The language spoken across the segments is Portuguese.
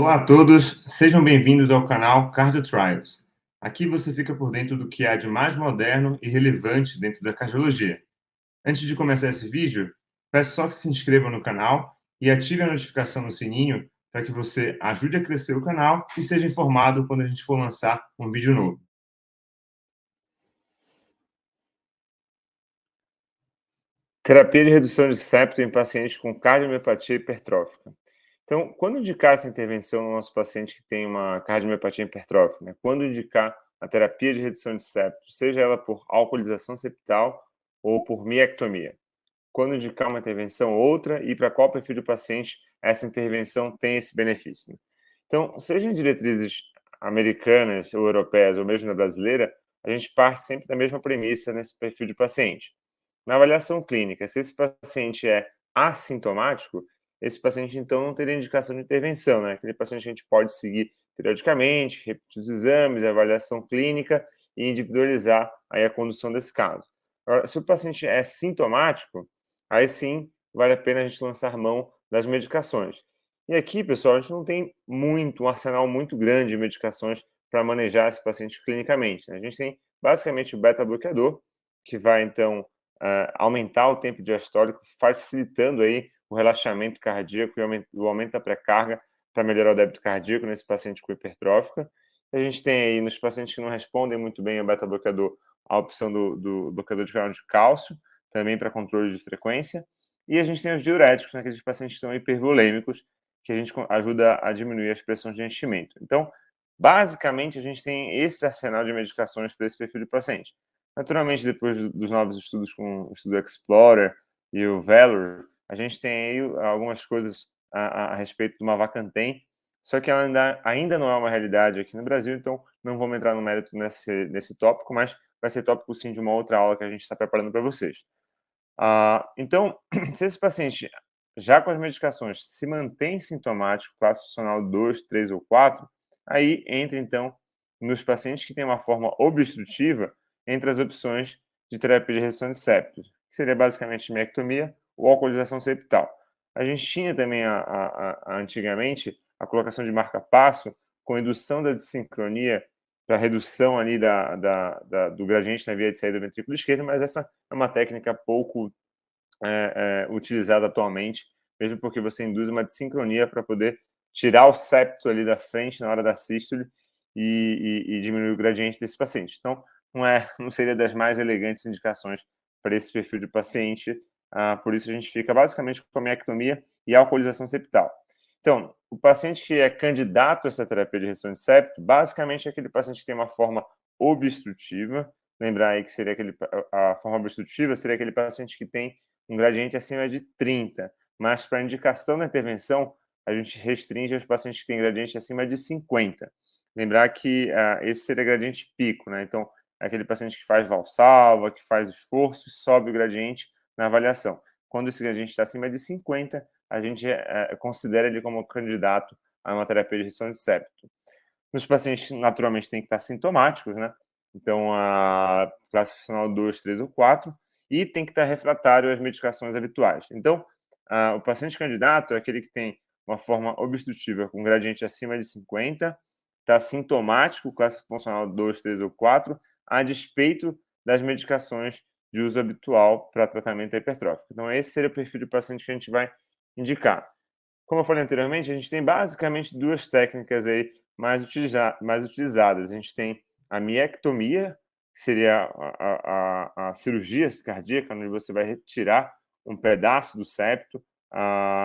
Olá a todos, sejam bem-vindos ao canal Cardio Trials. Aqui você fica por dentro do que há de mais moderno e relevante dentro da cardiologia. Antes de começar esse vídeo, peço só que se inscreva no canal e ative a notificação no sininho para que você ajude a crescer o canal e seja informado quando a gente for lançar um vídeo novo. Terapia de redução de septo em pacientes com cardiomiopatia hipertrófica. Então, quando indicar essa intervenção no nosso paciente que tem uma cardiomiopatia hipertrófica, né? Quando indicar a terapia de redução de septo, seja ela por alcoolização septal ou por miectomia? Quando indicar uma intervenção ou outra e para qual perfil do paciente essa intervenção tem esse benefício, né? Então, seja em diretrizes americanas ou europeias ou mesmo na brasileira, a gente parte sempre da mesma premissa nesse perfil de paciente. Na avaliação clínica, se esse paciente é assintomático, esse paciente então não teria indicação de intervenção, né? Aquele paciente a gente pode seguir periodicamente, repetir os exames, a avaliação clínica e individualizar aí a condução desse caso. Agora, se o paciente é sintomático, aí sim vale a pena a gente lançar mão das medicações. E aqui, pessoal, a gente não tem um arsenal muito grande de medicações para manejar esse paciente clinicamente, né? A gente tem basicamente o beta-bloqueador, que vai então aumentar o tempo diastólico, facilitando aí o relaxamento cardíaco e o aumento da pré-carga para melhorar o débito cardíaco nesse paciente com hipertrófica. A gente tem aí, nos pacientes que não respondem muito bem ao beta-bloqueador, a opção do bloqueador de canal de cálcio, também para controle de frequência. E a gente tem os diuréticos, naqueles pacientes que são hipervolêmicos, que a gente ajuda a diminuir as pressões de enchimento. Então, basicamente, a gente tem esse arsenal de medicações para esse perfil de paciente. Naturalmente, depois dos novos estudos com o estudo Explorer e o Valor, a gente tem aí algumas coisas a respeito do Mavacantem, só que ela ainda não é uma realidade aqui no Brasil, então não vamos entrar no mérito nesse tópico, mas vai ser tópico sim de uma outra aula que a gente está preparando para vocês. Então, se esse paciente, já com as medicações, se mantém sintomático, classe funcional 2, 3 ou 4, aí entra então nos pacientes que têm uma forma obstrutiva entre as opções de terapia de redução de septo, que seria basicamente miectomia ou alcoolização septal. A gente tinha também, antigamente, a colocação de marca-passo com indução da dissincronia para redução ali do gradiente na via de saída do ventrículo esquerdo, mas essa é uma técnica pouco utilizada atualmente, mesmo porque você induz uma dissincronia para poder tirar o septo ali da frente na hora da sístole e diminuir o gradiente desse paciente. Então, não seria das mais elegantes indicações para esse perfil de paciente, por isso a gente fica basicamente com a miectomia e a alcoolização septal. Então, o paciente que é candidato a essa terapia de redução de septo, basicamente é aquele paciente que tem uma forma obstrutiva. Lembrar aí que seria a forma obstrutiva seria aquele paciente que tem um gradiente acima de 30, mas para indicação da intervenção, a gente restringe aos pacientes que têm gradiente acima de 50. Lembrar que esse seria gradiente pico, né? Então, é aquele paciente que faz valsalva, que faz esforço, sobe o gradiente na avaliação. Quando esse gradiente está acima de 50, a gente considera ele como candidato a uma terapia de redução de septo. Nos pacientes, naturalmente, tem que estar sintomáticos, né? Então, a classe funcional 2, 3 ou 4, e tem que estar refratário às medicações habituais. Então, o paciente candidato é aquele que tem uma forma obstrutiva com gradiente acima de 50, está sintomático, classe funcional 2, 3 ou 4, a despeito das medicações de uso habitual para tratamento hipertrófico. Então, esse seria o perfil de paciente que a gente vai indicar. Como eu falei anteriormente, a gente tem basicamente duas técnicas aí mais utilizadas. A gente tem a miectomia, que seria a cirurgia cardíaca, onde você vai retirar um pedaço do septo.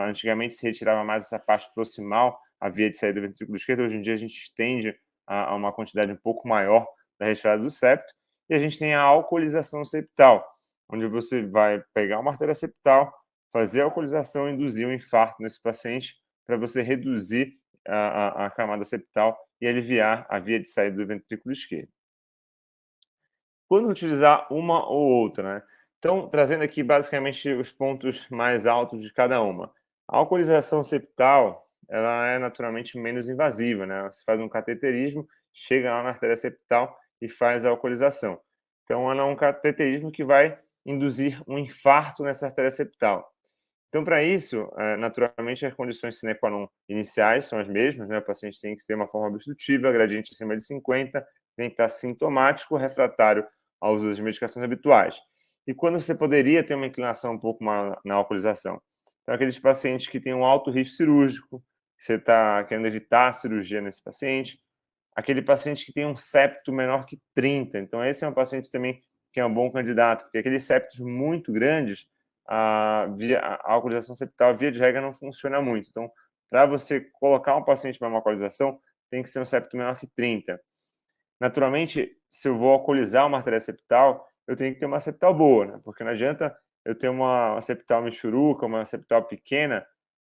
Antigamente se retirava mais essa parte proximal, a via de saída do ventrículo esquerdo. Hoje em dia a gente estende a uma quantidade um pouco maior da retirada do septo. E a gente tem a alcoolização septal, onde você vai pegar uma artéria septal, fazer a alcoolização e induzir um infarto nesse paciente para você reduzir a camada septal e aliviar a via de saída do ventrículo esquerdo. Quando utilizar uma ou outra, né? Então, trazendo aqui basicamente os pontos mais altos de cada uma. A alcoolização septal, ela é naturalmente menos invasiva, né? Você faz um cateterismo, chega lá na artéria septal e faz a alcoolização. Então, ela é um cateterismo que vai induzir um infarto nessa artéria septal. Então, para isso, naturalmente, as condições sine qua non iniciais são as mesmas, né? O paciente tem que ter uma forma obstrutiva, gradiente acima de 50, tem que estar sintomático, refratário ao uso das medicações habituais. E quando você poderia ter uma inclinação um pouco maior na alcoolização? Então, aqueles pacientes que têm um alto risco cirúrgico, você está querendo evitar a cirurgia nesse paciente, aquele paciente que tem um septo menor que 30. Então, esse é um paciente também que é um bom candidato, porque aqueles septos muito grandes, a alcoolização septal, via de regra, não funciona muito. Então, para você colocar um paciente para uma alcoolização, tem que ser um septo menor que 30. Naturalmente, se eu vou alcoolizar uma artéria septal, eu tenho que ter uma septal boa, né? Porque não adianta eu ter uma septal michuruca, uma septal pequena,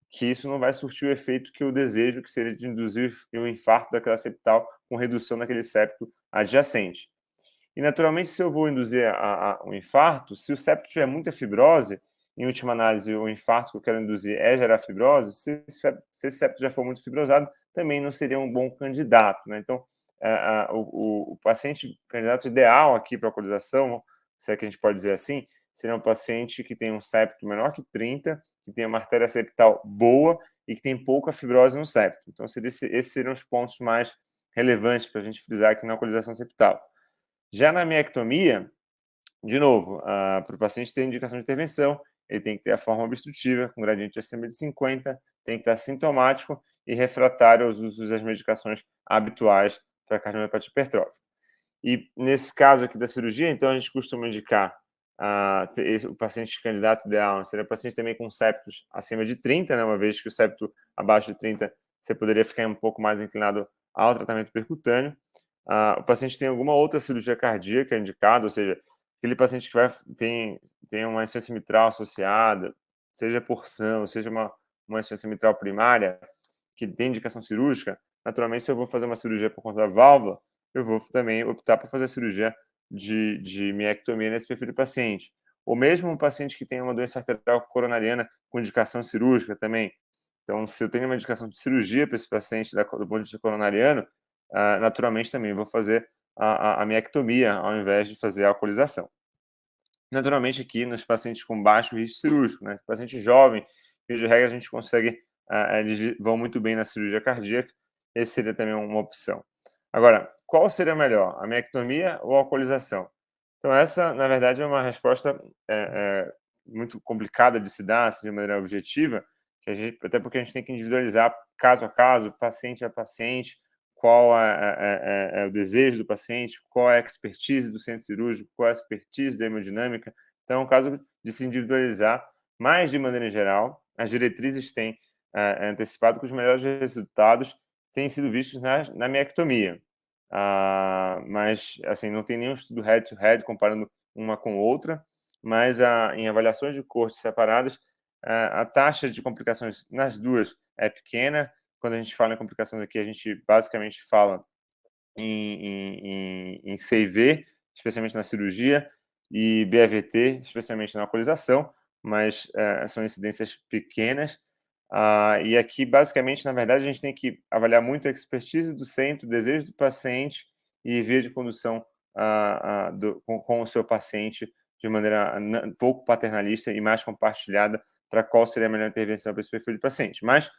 que isso não vai surtir o efeito que eu desejo, que seria de induzir o infarto daquela septal com redução daquele septo adjacente. E, naturalmente, se eu vou induzir um infarto, se o septo tiver muita fibrose, em última análise, o infarto que eu quero induzir é gerar fibrose, se esse septo já for muito fibrosado, também não seria um bom candidato, né? Então, o paciente candidato ideal aqui para alcoolização, se é que a gente pode dizer assim, seria um paciente que tem um septo menor que 30, que tem uma artéria septal boa e que tem pouca fibrose no septo. Então, esses seriam os pontos mais relevantes para a gente frisar aqui na alcoolização septal. Já na miectomia, de novo, para o paciente ter indicação de intervenção, ele tem que ter a forma obstrutiva, com gradiente acima de 50, tem que estar sintomático e refratário aos usos das medicações habituais para cardiomiopatia hipertrófica. E nesse caso aqui da cirurgia, então a gente costuma indicar o paciente candidato ideal seria o paciente também com septos acima de 30, né, uma vez que o septo abaixo de 30 você poderia ficar um pouco mais inclinado ao tratamento percutâneo. O paciente tem alguma outra cirurgia cardíaca indicada, ou seja, aquele paciente que tem uma insuficiência mitral associada, seja porção, seja uma insuficiência mitral primária, que tem indicação cirúrgica, naturalmente, se eu vou fazer uma cirurgia por conta da válvula, eu vou também optar por fazer a cirurgia de miectomia nesse perfil de paciente. Ou mesmo um paciente que tem uma doença arterial coronariana com indicação cirúrgica também. Então, se eu tenho uma indicação de cirurgia para esse paciente do ponto de vista coronariano, naturalmente também vou fazer a miectomia ao invés de fazer a alcoolização. Naturalmente, aqui nos pacientes com baixo risco cirúrgico, né? Paciente jovem, via de regra, a gente consegue, eles vão muito bem na cirurgia cardíaca, esse seria também uma opção. Agora, qual seria melhor, a miectomia ou a alcoolização? Então, essa, na verdade, é uma resposta muito complicada de se dar assim, de maneira objetiva, até porque a gente tem que individualizar caso a caso, paciente a paciente, qual é o desejo do paciente, qual é a expertise do centro cirúrgico, qual é a expertise da hemodinâmica. Então, é um caso de se individualizar, mas, de maneira geral, as diretrizes têm antecipado que os melhores resultados têm sido vistos na miectomia. Mas, assim, não tem nenhum estudo head-to-head comparando uma com outra, mas em avaliações de cortes separadas, a taxa de complicações nas duas é pequena. Quando a gente fala em complicações aqui, a gente basicamente fala em CV, especialmente na cirurgia, e BAVT, especialmente na alcoolização, mas são incidências pequenas. E aqui, basicamente, na verdade, a gente tem que avaliar muito a expertise do centro, o desejo do paciente e via de condução com o seu paciente de maneira pouco paternalista e mais compartilhada para qual seria a melhor intervenção para esse perfil de paciente. Mas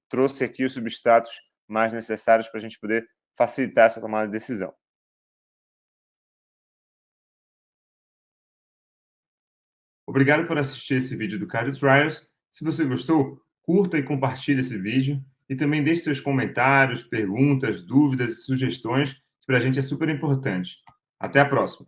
trouxe aqui os substratos mais necessários para a gente poder facilitar essa tomada de decisão. Obrigado por assistir esse vídeo do Cardio Trials. Se você gostou, curta e compartilhe esse vídeo e também deixe seus comentários, perguntas, dúvidas e sugestões, que para a gente é super importante. Até a próxima!